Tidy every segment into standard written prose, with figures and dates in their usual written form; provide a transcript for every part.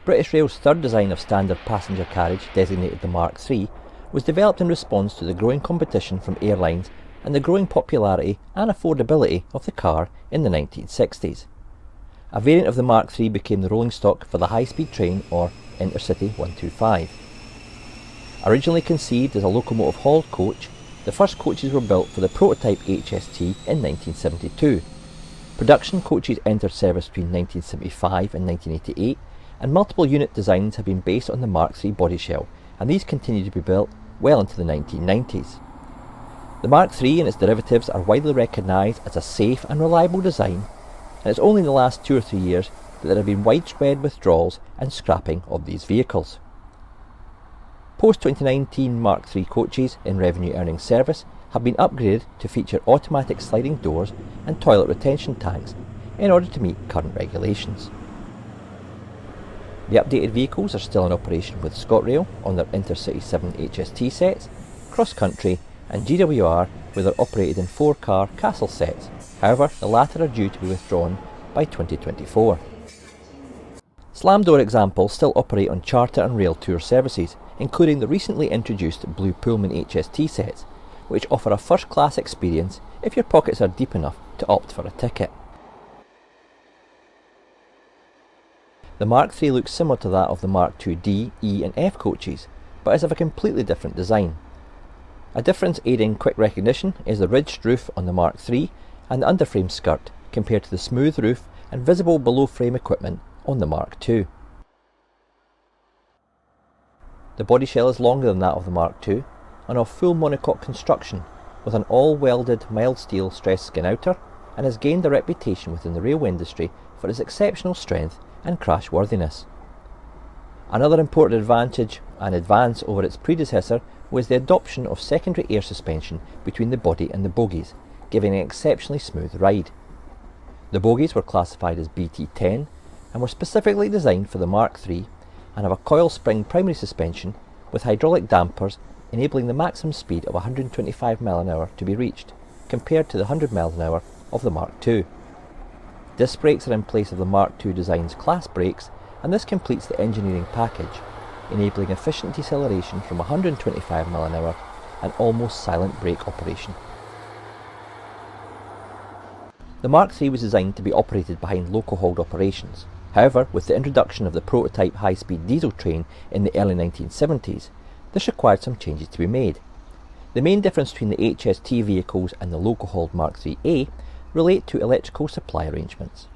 British Rail's third design of standard passenger carriage, designated the Mark III, was developed in response to the growing competition from airlines and the growing popularity and affordability of the car in the 1960s. A variant of the Mark III became the rolling stock for the high-speed train, or Intercity 125. Originally conceived as a locomotive hauled coach, the first coaches were built for the prototype HST in 1972. Production coaches entered service between 1975 and 1988, and multiple unit designs have been based on the Mark III body shell, and these continue to be built well into the 1990s. The Mark III and its derivatives are widely recognised as a safe and reliable design, and it's only in the last 2 or 3 years that there have been widespread withdrawals and scrapping of these vehicles. Post-2019 Mark III coaches in revenue earning service have been upgraded to feature automatic sliding doors and toilet retention tanks in order to meet current regulations. The updated vehicles are still in operation with ScotRail on their Intercity 7 HST sets, Cross Country and GWR where they're operated in 4-car Castle sets. However, the latter are due to be withdrawn by 2024. Slam door examples still operate on charter and rail tour services, including the recently introduced Blue Pullman HST sets, which offer a first-class experience if your pockets are deep enough to opt for a ticket. The Mark III looks similar to that of the Mark II D, E and F coaches, but is of a completely different design. A difference aiding quick recognition is the ridged roof on the Mark III and the underframe skirt compared to the smooth roof and visible below frame equipment on the Mark II. The body shell is longer than that of the Mark II and of full monocoque construction with an all-welded mild steel stressed skin outer, and has gained a reputation within the railway industry for its exceptional strength and crashworthiness. Another important advantage and advance over its predecessor was the adoption of secondary air suspension between the body and the bogies, giving an exceptionally smooth ride. The bogies were classified as BT10 and were specifically designed for the Mark III and have a coil spring primary suspension with hydraulic dampers enabling the maximum speed of 125 mph to be reached, compared to the 100 mph of the Mark II. Disc brakes are in place of the Mark II design's class brakes, and this completes the engineering package, enabling efficient deceleration from 125 mph and almost silent brake operation. The Mark III was designed to be operated behind loco-hauled operations. However, with the introduction of the prototype high-speed diesel train in the early 1970s, this required some changes to be made. The main difference between the HST vehicles and the loco-hauled Mark IIIA relate to electrical supply arrangements.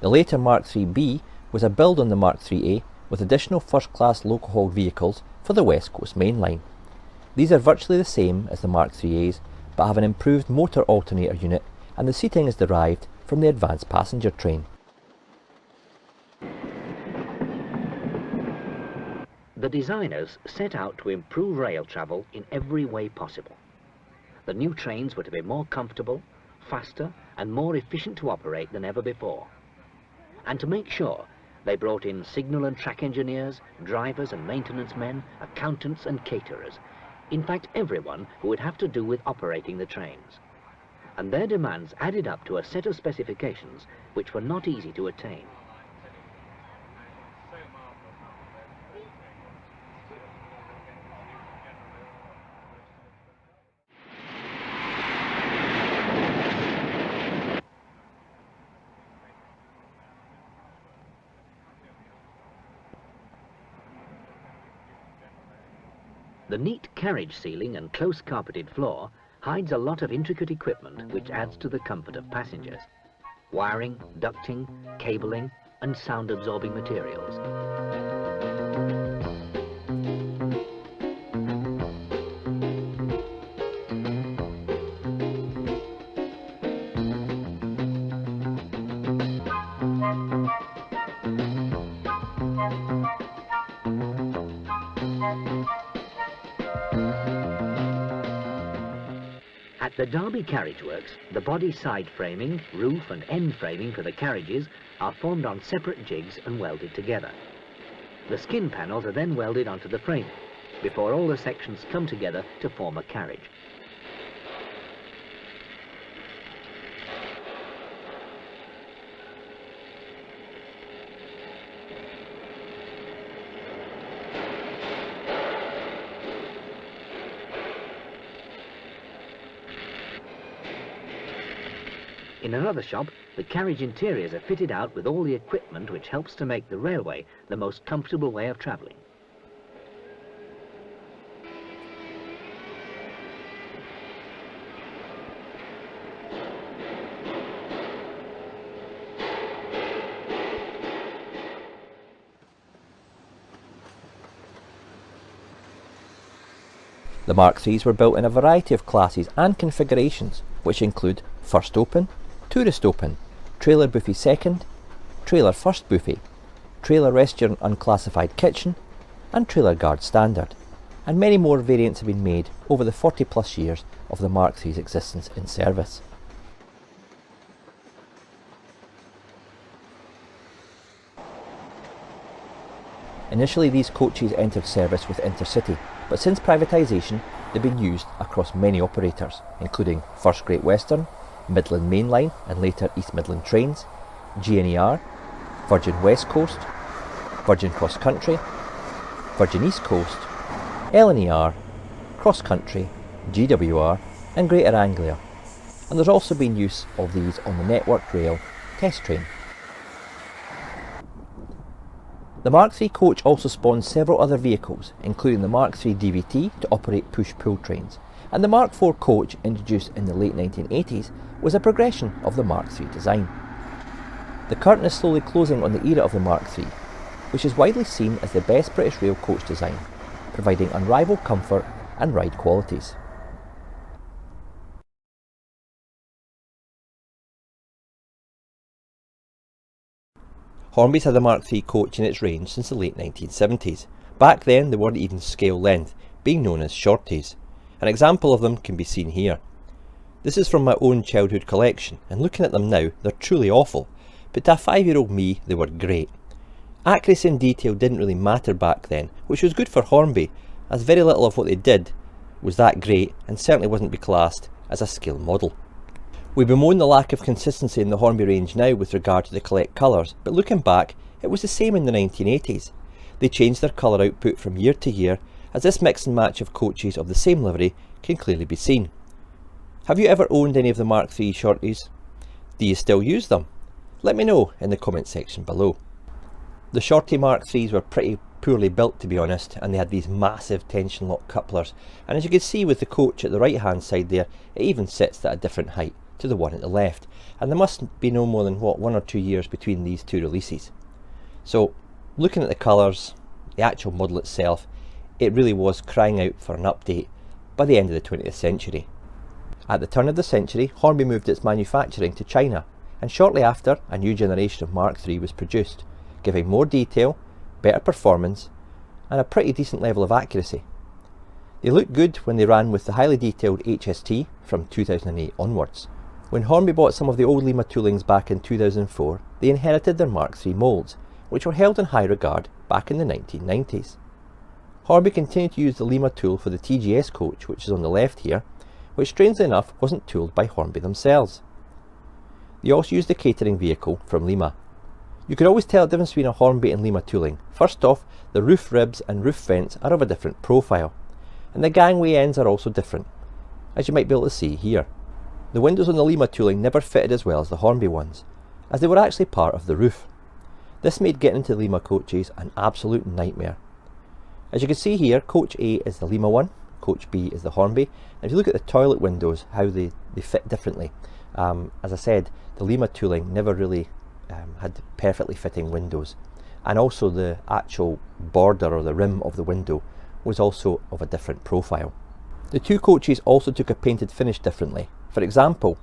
The later Mark IIIB was a build on the Mark IIIA with additional first-class loco-hauled vehicles for the West Coast Main Line. These are virtually the same as the Mark IIIAs, but have an improved motor alternator unit, and the seating is derived from the advanced passenger train. The designers set out to improve rail travel in every way possible. The new trains were to be more comfortable, faster and more efficient to operate than ever before. And to make sure, they brought in signal and track engineers, drivers and maintenance men, accountants and caterers. In fact, everyone who would have to do with operating the trains. And their demands added up to a set of specifications which were not easy to attain. The neat carriage ceiling and close carpeted floor hides a lot of intricate equipment which adds to the comfort of passengers. Wiring, ducting, cabling and sound-absorbing materials. At the Derby Carriage Works, the body side framing, roof and end framing for the carriages are formed on separate jigs and welded together. The skin panels are then welded onto the frame before all the sections come together to form a carriage. In another shop, the carriage interiors are fitted out with all the equipment which helps to make the railway the most comfortable way of travelling. The Mark IIIs were built in a variety of classes and configurations, which include first open, tourist open, trailer buffet second, trailer first buffet, trailer restaurant unclassified kitchen, and trailer guard standard, and many more variants have been made over the 40 plus years of the Mark III's existence in service. Initially these coaches entered service with Intercity, but since privatisation they've been used across many operators, including First Great Western, Midland Main Line and later East Midland Trains, GNER, Virgin West Coast, Virgin Cross Country, Virgin East Coast, LNER, Cross Country, GWR and Greater Anglia, and there's also been use of these on the Network Rail test train. The Mark III coach also spawned several other vehicles, including the Mark III DVT to operate push-pull trains, and the Mark IV coach, introduced in the late 1980s, was a progression of the Mark III design. The curtain is slowly closing on the era of the Mark III, which is widely seen as the best British rail coach design, providing unrivaled comfort and ride qualities. Hornby's had the Mark III coach in its range since the late 1970s. Back then they weren't even scale length, being known as shorties. An example of them can be seen here. This is from my own childhood collection, and looking at them now, they're truly awful, but to a 5-year-old me they were great. Accuracy and detail didn't really matter back then, which was good for Hornby, as very little of what they did was that great and certainly wasn't be classed as a scale model. We bemoan the lack of consistency in the Hornby range now with regard to the collect colours, but looking back, it was the same in the 1980s. They changed their colour output from year to year, as this mix and match of coaches of the same livery can clearly be seen. Have you ever owned any of the Mark III shorties? Do you still use them? Let me know in the comment section below. The shorty Mark IIIs were pretty poorly built, to be honest, and they had these massive tension lock couplers, and as you can see with the coach at the right hand side there, it even sits at a different height to the one at the left, and there must be no more than 1 or 2 years between these two releases. So looking at the colours, the actual model itself, it really was crying out for an update by the end of the 20th century. At the turn of the century, Hornby moved its manufacturing to China, and shortly after a new generation of Mark III was produced, giving more detail, better performance and a pretty decent level of accuracy. They looked good when they ran with the highly detailed HST from 2008 onwards. When Hornby bought some of the old Lima toolings back in 2004, they inherited their Mark III moulds, which were held in high regard back in the 1990s. Hornby continued to use the Lima tool for the TGS coach, which is on the left here, which strangely enough wasn't tooled by Hornby themselves. They also used the catering vehicle from Lima. You could always tell the difference between a Hornby and Lima tooling. First off, the roof ribs and roof vents are of a different profile, and the gangway ends are also different, as you might be able to see here. The windows on the Lima tooling never fitted as well as the Hornby ones, as they were actually part of the roof. This made getting into the Lima coaches an absolute nightmare. As you can see here, coach A is the Lima one, coach B is the Hornby, and if you look at the toilet windows, how they fit differently. As I said, the Lima tooling never really had perfectly fitting windows, and also the actual border or the rim of the window was also of a different profile. The two coaches also took a painted finish differently. For example,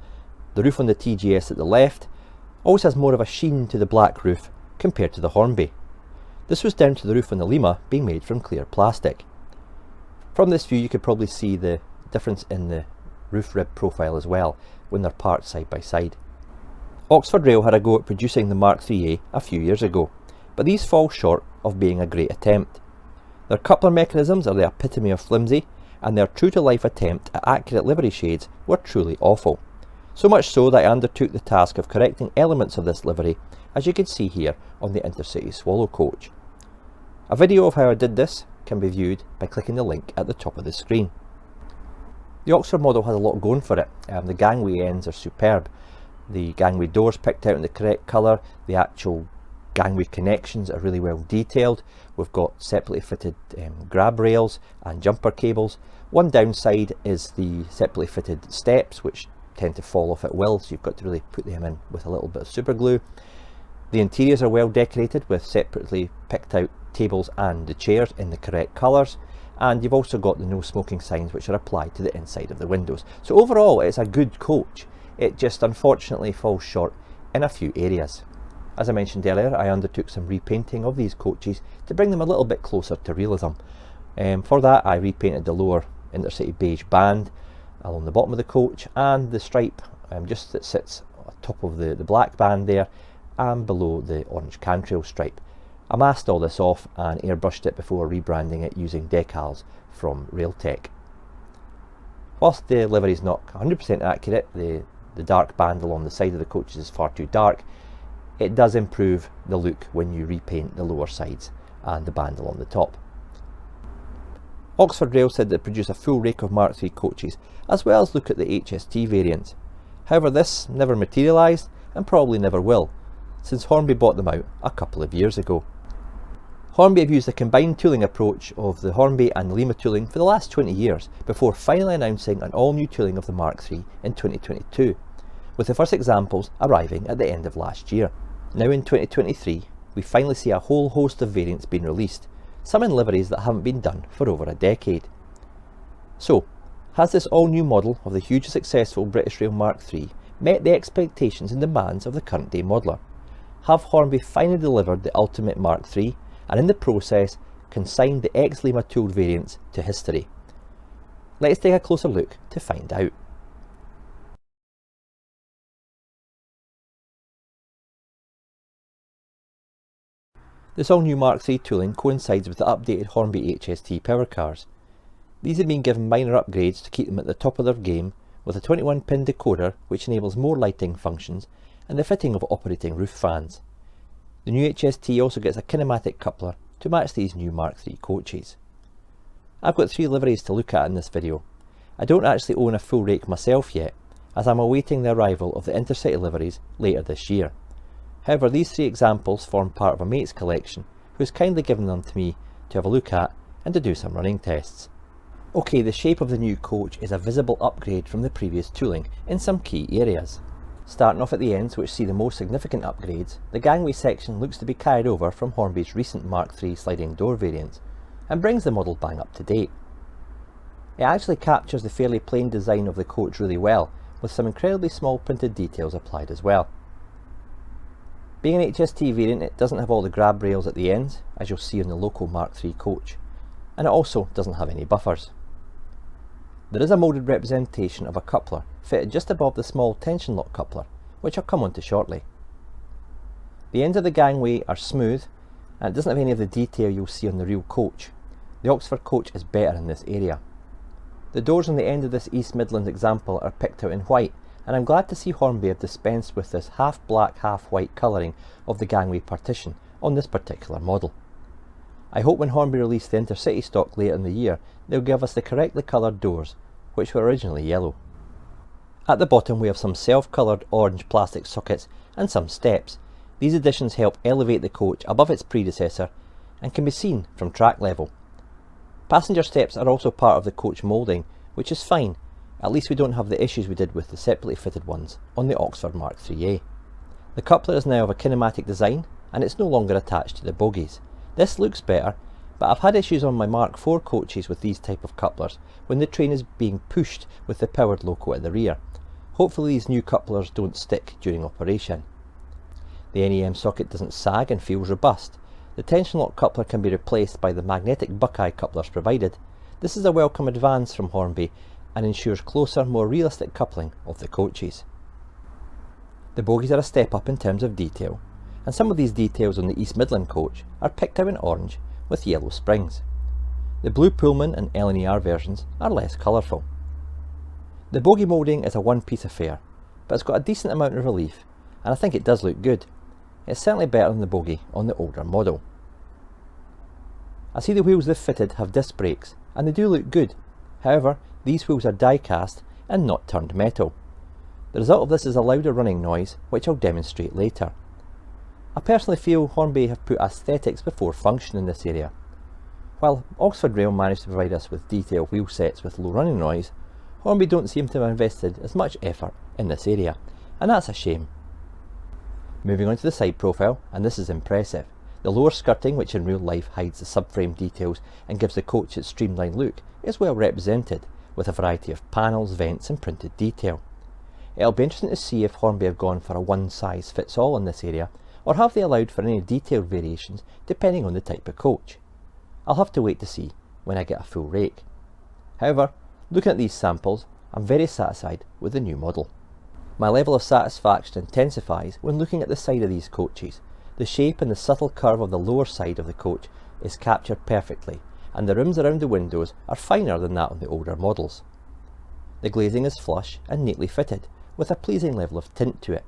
the roof on the TGS at the left always has more of a sheen to the black roof compared to the Hornby. This was down to the roof on the Lima being made from clear plastic. From this view you could probably see the difference in the roof rib profile as well when they're parked side by side. Oxford Rail had a go at producing the Mark IIIA a few years ago, but these fall short of being a great attempt. Their coupler mechanisms are the epitome of flimsy, and their true-to-life attempt at accurate livery shades were truly awful. So much so that I undertook the task of correcting elements of this livery, as you can see here on the Intercity Swallow coach. A video of how I did this can be viewed by clicking the link at the top of the screen. The Oxford model has a lot going for it. The gangway ends are superb, The gangway doors picked out in the correct colour, the actual gangway connections are really well detailed. We've got separately fitted grab rails and jumper cables. One downside is the separately fitted steps, which tend to fall off at will, so you've got to really put them in with a little bit of super glue. The interiors are well decorated with separately picked out tables and the chairs in the correct colours, and you've also got the no smoking signs which are applied to the inside of the windows. So overall it's a good coach. It just unfortunately falls short in a few areas. As I mentioned earlier, I undertook some repainting of these coaches to bring them a little bit closer to realism. For that I repainted the lower intercity beige band along the bottom of the coach, and the stripe just that sits on top of the black band there and below the orange cantrail stripe. I masked all this off and airbrushed it before rebranding it using decals from Railtech. Whilst the livery is not 100% accurate, the dark band along the side of the coaches is far too dark. It does improve the look when you repaint the lower sides and the band along the top. Oxford Rail said they produce a full rake of Mark III coaches, as well as look at the HST variants. However, this never materialised and probably never will, since Hornby bought them out a couple of years ago. Hornby have used a combined tooling approach of the Hornby and the Lima tooling for the last 20 years, before finally announcing an all-new tooling of the Mark III in 2022, with the first examples arriving at the end of last year. Now in 2023, we finally see a whole host of variants being released, some in liveries that haven't been done for over a decade. So, has this all-new model of the hugely successful British Rail Mark III met the expectations and demands of the current day modeller? Have Hornby finally delivered the ultimate Mark III, and in the process consigned the ex-Lima tooled variants to history? Let's take a closer look to find out. This all-new Mark III tooling coincides with the updated Hornby HST power cars. These have been given minor upgrades to keep them at the top of their game, with a 21-pin decoder which enables more lighting functions and the fitting of operating roof fans. The new HST also gets a kinematic coupler to match these new Mark III coaches. I've got 3 liveries to look at in this video. I don't actually own a full rake myself yet, as I'm awaiting the arrival of the intercity liveries later this year. However, these 3 examples form part of a mate's collection, who has kindly given them to me to have a look at and to do some running tests. Okay, the shape of the new coach is a visible upgrade from the previous tooling in some key areas. Starting off at the ends, which see the most significant upgrades, the gangway section looks to be carried over from Hornby's recent Mark III sliding door variants, and brings the model bang up to date. It actually captures the fairly plain design of the coach really well, with some incredibly small printed details applied as well. Being an HST variant, it doesn't have all the grab rails at the ends, as you'll see on the local Mark III coach, and it also doesn't have any buffers. There is a moulded representation of a coupler fitted just above the small tension lock coupler, which I'll come on to shortly. The ends of the gangway are smooth, and it doesn't have any of the detail you'll see on the real coach. The Oxford coach is better in this area. The doors on the end of this East Midlands example are picked out in white, and I'm glad to see Hornby have dispensed with this half black half white colouring of the gangway partition on this particular model. I hope when Hornby release the intercity stock later in the year, they'll give us the correctly coloured doors, which were originally yellow. At the bottom we have some self-coloured orange plastic sockets and some steps. These additions help elevate the coach above its predecessor and can be seen from track level. Passenger steps are also part of the coach moulding, which is fine. At least we don't have the issues we did with the separately fitted ones on the Oxford Mark IIIA. The coupler is now of a kinematic design, and it's no longer attached to the bogies. This looks better, but I've had issues on my Mark IV coaches with these type of couplers when the train is being pushed with the powered loco at the rear. Hopefully these new couplers don't stick during operation. The NEM socket doesn't sag and feels robust. The tension lock coupler can be replaced by the magnetic Buckeye couplers provided. This is a welcome advance from Hornby and ensures closer, more realistic coupling of the coaches. The bogies are a step up in terms of detail, and some of these details on the East Midland coach are picked out in orange with yellow springs. The blue Pullman and LNER versions are less colourful. The bogie moulding is a one-piece affair, but it's got a decent amount of relief, and I think it does look good. It's certainly better than the bogie on the older model. I see the wheels they've fitted have disc brakes, and they do look good. However, these wheels are die cast and not turned metal. The result of this is a louder running noise, which I'll demonstrate later. I personally feel Hornby have put aesthetics before function in this area. While Oxford Rail managed to provide us with detailed wheel sets with low running noise, Hornby don't seem to have invested as much effort in this area, and that's a shame. Moving on to the side profile, and this is impressive. The lower skirting, which in real life hides the subframe details and gives the coach its streamlined look, is well represented, with a variety of panels, vents and printed detail. It'll be interesting to see if Hornby have gone for a one-size-fits-all in this area, or have they allowed for any detailed variations depending on the type of coach. I'll have to wait to see when I get a full rake. However, looking at these samples, I'm very satisfied with the new model. My level of satisfaction intensifies when looking at the side of these coaches. The shape and the subtle curve of the lower side of the coach is captured perfectly, and the rims around the windows are finer than that on the older models. The glazing is flush and neatly fitted, with a pleasing level of tint to it.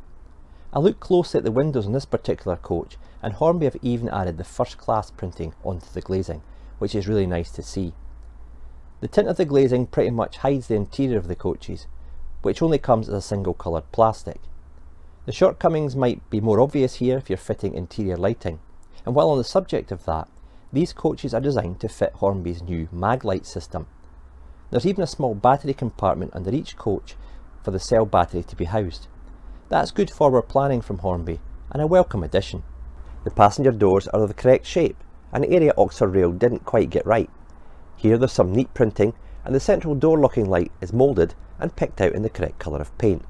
I look closely at the windows on this particular coach, and Hornby have even added the first class printing onto the glazing, which is really nice to see. The tint of the glazing pretty much hides the interior of the coaches, which only comes as a single coloured plastic. The shortcomings might be more obvious here if you're fitting interior lighting, and while on the subject of that, these coaches are designed to fit Hornby's new Maglite system. There's even a small battery compartment under each coach for the cell battery to be housed. That's good forward planning from Hornby, and a welcome addition. The passenger doors are of the correct shape, an area Oxford Rail didn't quite get right. Here there's some neat printing, and the central door locking light is moulded and picked out in the correct colour of paint.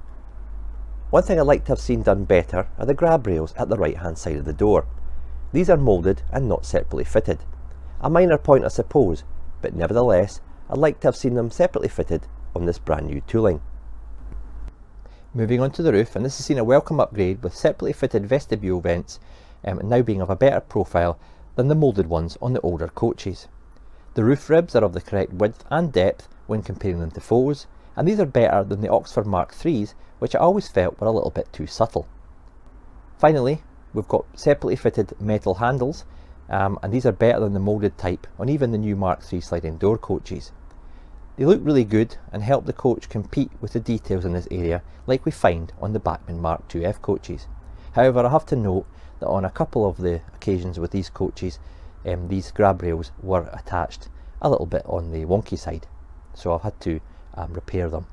One thing I'd like to have seen done better are the grab rails at the right hand side of the door. These are moulded and not separately fitted. A minor point I suppose, but nevertheless I'd like to have seen them separately fitted on this brand new tooling. Moving on to the roof, and this has seen a welcome upgrade with separately fitted vestibule vents now being of a better profile than the moulded ones on the older coaches. The roof ribs are of the correct width and depth when comparing them to foes, and these are better than the Oxford MK3s, which I always felt were a little bit too subtle. Finally, we've got separately fitted metal handles, and these are better than the moulded type on even the new MK3 sliding door coaches. They look really good and help the coach compete with the details in this area like we find on the Bachmann Mk2F coaches. However, I have to note that on a couple of the occasions with these coaches, these grab rails were attached a little bit on the wonky side, so I've had to repair them.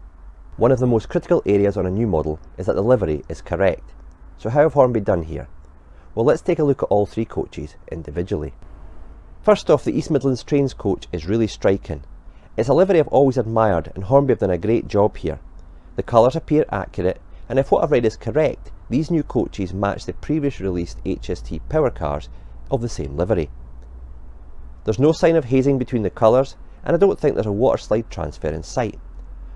One of the most critical areas on a new model is that the livery is correct. So how have Hornby done here? Well, let's take a look at all three coaches individually. First off, the East Midlands Trains coach is really striking. It's a livery I've always admired, and Hornby have done a great job here. The colours appear accurate, and if what I've read is correct, these new coaches match the previously released HST power cars of the same livery. There's no sign of hazing between the colours, and I don't think there's a water slide transfer in sight,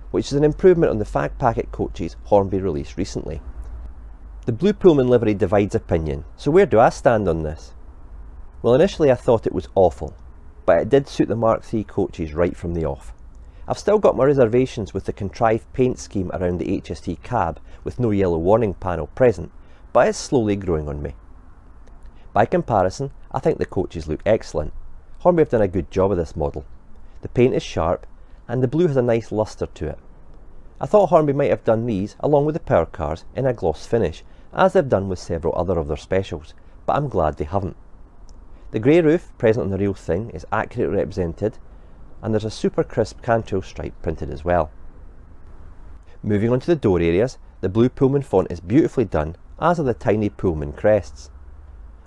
which is an improvement on the fag packet coaches Hornby released recently. The blue Pullman livery divides opinion, so where do I stand on this? Well, initially I thought it was awful, but it did suit the Mk3 coaches right from the off. I've still got my reservations with the contrived paint scheme around the HST cab with no yellow warning panel present, but it's slowly growing on me. By comparison, I think the coaches look excellent. Hornby have done a good job of this model. The paint is sharp, and the blue has a nice lustre to it. I thought Hornby might have done these along with the power cars in a gloss finish, as they've done with several other of their specials, but I'm glad they haven't. The grey roof present on the real thing is accurately represented, and there's a super crisp cantrell stripe printed as well. Moving on to the door areas, the blue Pullman font is beautifully done, as are the tiny Pullman crests.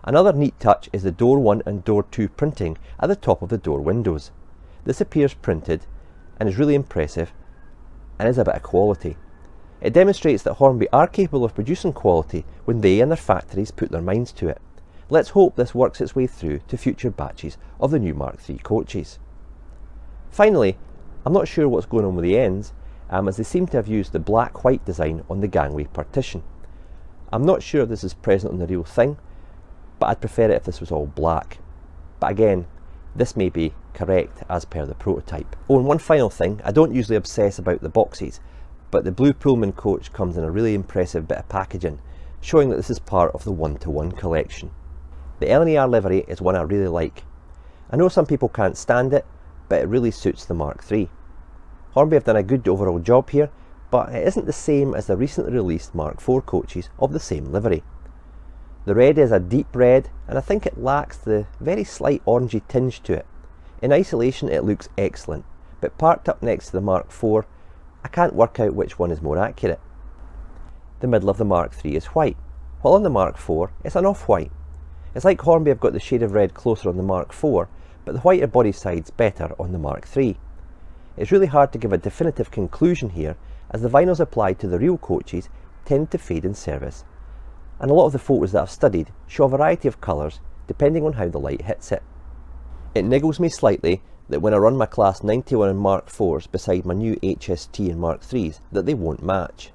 Another neat touch is the door 1 and door 2 printing at the top of the door windows. This appears printed and is really impressive and is a bit of quality. It demonstrates that Hornby are capable of producing quality when they and their factories put their minds to it. Let's hope this works its way through to future batches of the new Mk3 coaches. Finally, I'm not sure what's going on with the ends, as they seem to have used the black-white design on the gangway partition. I'm not sure if this is present on the real thing, but I'd prefer it if this was all black. But again, this may be correct as per the prototype. Oh, and one final thing, I don't usually obsess about the boxes, but the blue Pullman coach comes in a really impressive bit of packaging, showing that this is part of the one-to-one collection. The LNER livery is one I really like. I know some people can't stand it, but it really suits the Mk3. Hornby have done a good overall job here, but it isn't the same as the recently released Mark IV coaches of the same livery. The red is a deep red, and I think it lacks the very slight orangey tinge to it. In isolation it looks excellent, but parked up next to the Mark IV, I can't work out which one is more accurate. The middle of the Mark III is white, while on the Mark IV it's an off-white. It's like Hornby have got the shade of red closer on the Mark IV, but the whiter body side's better on the Mark III. It's really hard to give a definitive conclusion here, as the vinyls applied to the real coaches tend to fade in service, and a lot of the photos that I've studied show a variety of colours depending on how the light hits it. It niggles me slightly that when I run my Class 91 and Mark IVs beside my new HST and Mark IIIs that they won't match.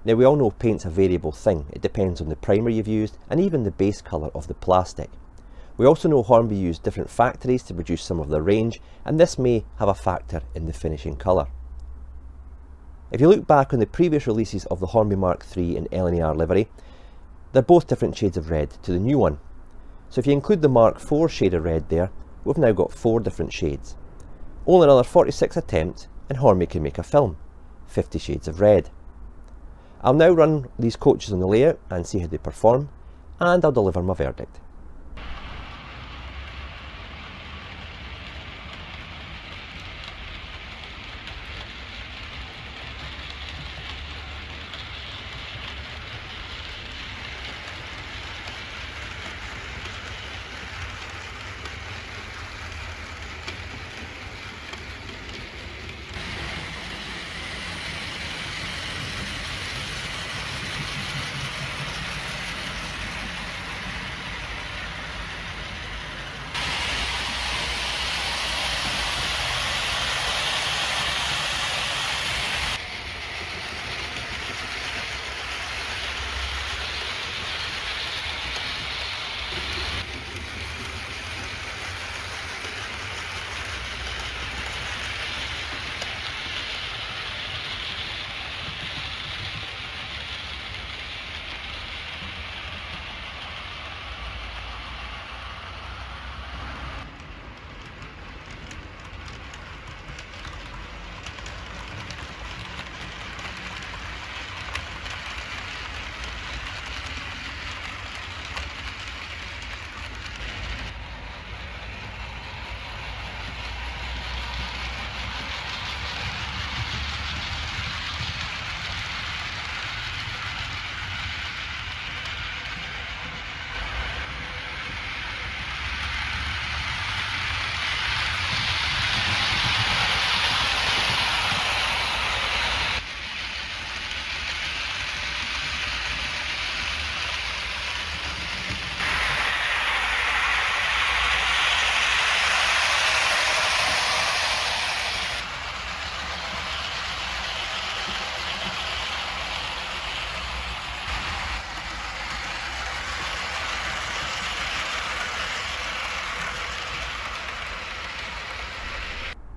Now we all know paint's a variable thing, it depends on the primer you've used and even the base colour of the plastic. We also know Hornby used different factories to produce some of their range, and this may have a factor in the finishing colour. If you look back on the previous releases of the Hornby Mark III and LNER livery, they're both different shades of red to the new one. So if you include the Mark IV shade of red there, we've now got 4 different shades. Only another 46 attempts and Hornby can make a film, 50 shades of red. I'll now run these coaches on the layout and see how they perform, and I'll deliver my verdict.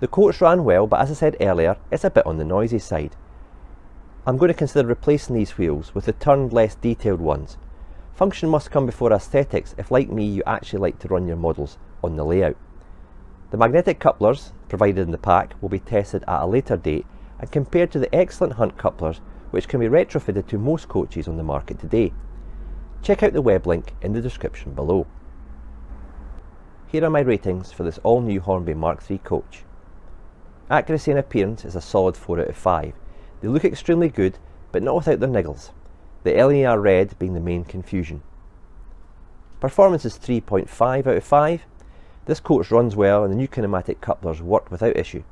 The coats ran well, but as I said earlier, it's a bit on the noisy side. I'm going to consider replacing these wheels with the turned, less detailed ones. Function must come before aesthetics if, like me, you actually like to run your models on the layout. The magnetic couplers provided in the pack will be tested at a later date and compared to the excellent Hunt couplers which can be retrofitted to most coaches on the market today. Check out the web link in the description below. Here are my ratings for this all-new Hornby Mark III coach. Accuracy and appearance is a solid 4 out of 5. They look extremely good, but not without their niggles, the LNER red being the main confusion. Performance is 3.5 out of 5. This coach runs well and the new kinematic couplers work without issue,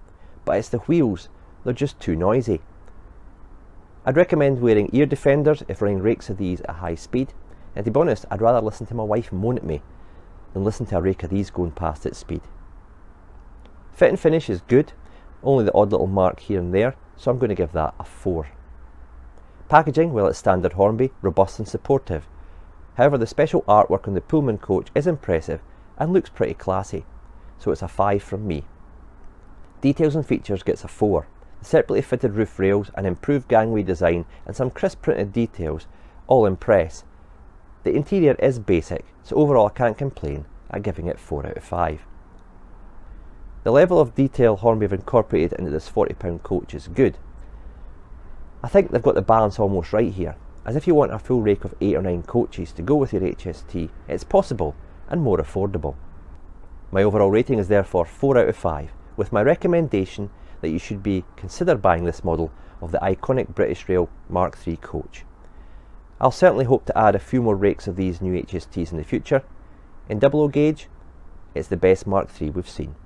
but it's the wheels, they're just too noisy. I'd recommend wearing ear defenders if running rakes of these at high speed, and to be honest, I'd rather listen to my wife moan at me than listen to a rake of these going past its speed. Fit and finish is good, only the odd little mark here and there, so I'm going to give that a 4. Packaging, well, it's standard Hornby, robust and supportive. However, the special artwork on the Pullman coach is impressive and looks pretty classy, so it's a 5 from me. Details and features gets a 4. The separately fitted roof rails, an improved gangway design and some crisp printed details all impress. The interior is basic, so overall I can't complain at giving it 4 out of 5. The level of detail Hornby have incorporated into this £40 coach is good. I think they've got the balance almost right here, as if you want a full rake of 8 or 9 coaches to go with your HST, it's possible and more affordable. My overall rating is therefore 4 out of 5, with my recommendation that you should consider buying this model of the iconic British Rail Mark III coach. I'll certainly hope to add a few more rakes of these new HSTs in the future. In 00 gauge, it's the best Mark III we've seen.